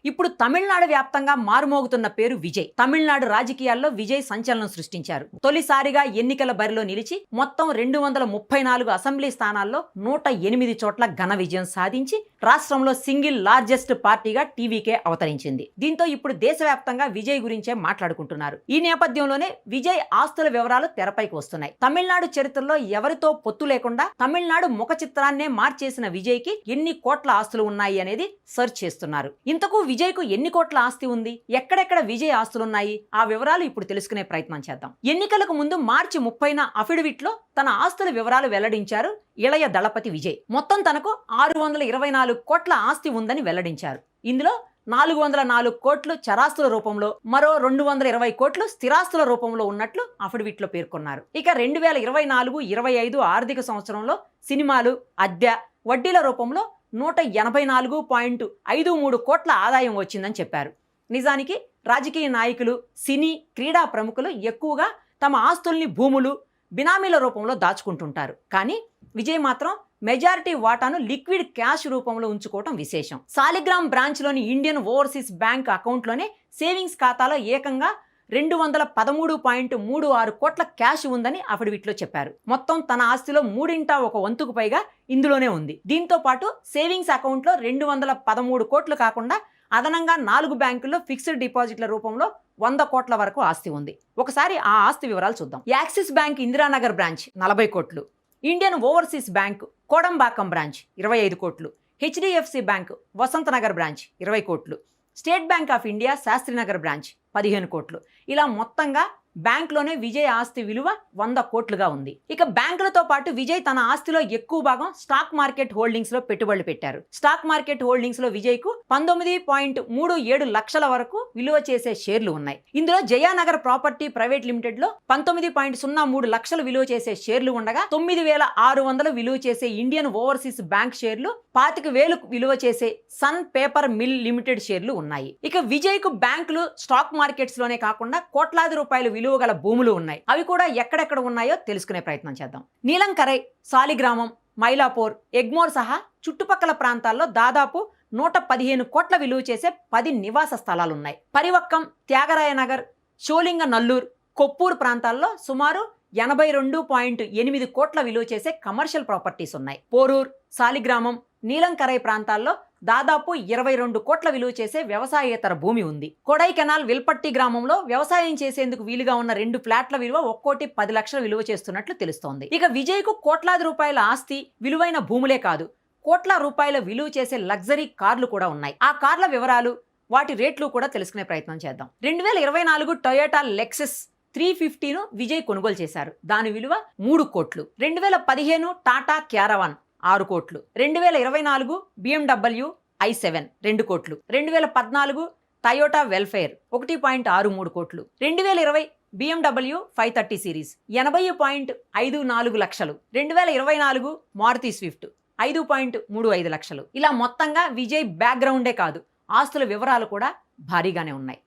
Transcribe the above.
ఇప్పుడు తమిళనాడు వ్యాప్తంగా మారుమోగుతున్న పేరు విజయ్. తమిళనాడు రాజకీయాల్లో విజయ్ సంచలనం సృష్టించారు. తొలిసారిగా ఎన్నికల బరిలో నిలిచి మొత్తం 234 అసెంబ్లీ స్థానాల్లో 108 చోట్ల ఘన విజయం సాధించి రాష్ట్రంలో సింగిల్ లార్జెస్ట్ పార్టీగా టీవీకే అవతరించింది. దీంతో ఇప్పుడు దేశవ్యాప్తంగా విజయ్ గురించే మాట్లాడుకుంటున్నారు. ఈ నేపథ్యంలోనే విజయ్ ఆస్తుల వివరాలు తెరపైకి వస్తున్నాయి. తమిళనాడు చరిత్రలో ఎవరితో పొత్తు లేకుండా తమిళనాడు ముఖ చిత్రాన్నే మార్చేసిన విజయ్ కి ఎన్ని కోట్ల ఆస్తులు ఉన్నాయి అనేది సెర్చ్ చేస్తున్నారు. ఇంతకు విజయ్ కు ఎన్ని కోట్ల ఆస్తి ఉంది, ఎక్కడెక్కడ విజయ్ ఆస్తులున్నాయి, ఆ వివరాలు ఇప్పుడు తెలుసుకునే ప్రయత్నం చేద్దాం. ఎన్నికలకు ముందు మార్చి 30న అఫిడవిట్ లో తన ఆస్తుల వివరాలు వెల్లడించారు ఇళయ దళపతి విజయ్. మొత్తం తనకు 624 కోట్ల ఆస్తి ఉందని వెల్లడించారు. ఇందులో 404 కోట్లు చరాస్తుల రూపంలో, మరో 220 కోట్లు స్థిరాస్తుల రూపంలో ఉన్నట్లు అఫిడవిట్ లో పేర్కొన్నారు. ఇక 2024-25 ఆర్థిక సంవత్సరంలో సినిమాలు, అద్దె, వడ్డీల రూపంలో 184.53 కోట్ల ఆదాయం వచ్చిందని చెప్పారు. నిజానికి రాజకీయ నాయకులు, సినీ, క్రీడా ప్రముఖులు ఎక్కువగా తమ ఆస్తుల్ని భూములు, బినామీల రూపంలో దాచుకుంటుంటారు. కానీ విజయ్ మాత్రం మెజారిటీ వాటాను లిక్విడ్ క్యాష్ రూపంలో ఉంచుకోవటం విశేషం. సాలిగ్రామ్ బ్రాంచ్లోని ఇండియన్ ఓవర్సీస్ బ్యాంక్ అకౌంట్లోనే సేవింగ్స్ ఖాతాలో ఏకంగా 213.36 కోట్ల క్యాష్ ఉందని అఫిడవిట్లో చెప్పారు. మొత్తం తన ఆస్తిలో 1/3 పైగా ఇందులోనే ఉంది. దీంతో పాటు సేవింగ్స్ అకౌంట్లో 213 కోట్లు కాకుండా అదనంగా 4 బ్యాంకుల్లో ఫిక్స్డ్ డిపాజిట్ల రూపంలో 100 కోట్ల వరకు ఆస్తి ఉంది. ఒకసారి ఆ ఆస్తి వివరాలు చూద్దాం. యాక్సిస్ బ్యాంక్ ఇందిరానగర్ బ్రాంచ్ 40 కోట్లు, Indian Overseas bank Kodambakkam branch 25 కోట్లు, హెచ్డిఎఫ్సి బ్యాంక్ వసంత నగర్ బ్రాంచ్ 20 కోట్లు, state bank of India Shastri Nagar branch 15 కోట్లు. ఇలా మొత్తంగా బ్యాంకులోనే విజయ్ ఆస్తి విలువ 100 కోట్లుగా ఉంది. ఇక బ్యాంకులతో పాటు విజయ్ తన ఆస్తిలో ఎక్కువ భాగం స్టాక్ మార్కెట్ హోల్డింగ్స్ లో పెట్టుబడులు పెట్టారు. స్టాక్ మార్కెట్ హోల్డింగ్స్ లో విజయ్ కు 19.37 లక్షల వరకు విలువ చేసే షేర్లు ఉన్నాయి. ఇందులో జయానగర్ ప్రాపర్టీ ప్రైవేట్ లిమిటెడ్ లో 19.03 లక్షలు విలువ చేసే షేర్లు ఉండగా 9,600 విలువ చేసే ఇండియన్ ఓవర్సీస్ బ్యాంక్ షేర్లు, 25,000 విలువ చేసే సన్ పేపర్ మిల్ లిమిటెడ్ షేర్లు ఉన్నాయి. ఇక విజయ్ కు బ్యాంకులు, స్టాక్ మార్కెట్స్ లోనే కాకుండా కోట్లాది రూపాయలు విలువ గల భూములు ఉన్నాయి. అవి కూడా ఎక్కడెక్కడ ఉన్నాయో తెలుసుకునే ప్రయత్నం చేద్దాం. నీలంకరై, సాలిగ్రామం, మైలాపూర్, ఎగ్మోర్ సహా చుట్టుపక్కల ప్రాంతాల్లో దాదాపు 115 కోట్ల విలువ చేసే 10 నివాస స్థలాలున్నాయి. పరివక్కం, త్యాగరాయ నగర్, షోలింగ నల్లూర్, కొప్పూర్ ప్రాంతాల్లో సుమారు 82.8 కోట్ల విలువ చేసే కమర్షియల్ ప్రాపర్టీస్ ఉన్నాయి. పోరూర్, సాలిగ్రామం, నీలంకరై ప్రాంతాల్లో దాదాపు 22 కోట్ల విలువ చేసే వ్యవసాయేతర భూమి ఉంది. కొడైకెనాల్, విల్పట్టి గ్రామంలో వ్యవసాయం చేసేందుకు వీలుగా ఉన్న 2 ఫ్లాట్ల విలువ ఒక్కోటి 10 లక్షలు విలువ చేస్తున్నట్లు తెలుస్తోంది. ఇక విజయ్ కు కోట్లాది రూపాయల ఆస్తి, విలువైన భూములే కాదు, కోట్ల రూపాయల విలువ చేసే లగ్జరీ కార్లు కూడా ఉన్నాయి. ఆ కార్ల వివరాలు, వాటి రేట్లు కూడా తెలుసుకునే ప్రయత్నం చేద్దాం. 2024 టొయోటా లెక్సస్ 350ను విజయ్ కొనుగోలు చేశారు. దాని విలువ 3 కోట్లు. 2015 టాటా క్యారవాన్ 6 కోట్లు. 2024 BMW i7 2 కోట్లు. 2014 టయోటా వెల్ఫేర్ 1.63 కోట్లు. 2020 BMW 530 సిరీస్ 80.54 లక్షలు. 2024 మారుతి స్విఫ్ట్ 5.35 లక్షలు. ఇలా మొత్తంగా విజయ్ బ్యాక్గ్రౌండే కాదు, ఆస్తుల వివరాలు కూడా భారీగానే ఉన్నాయి.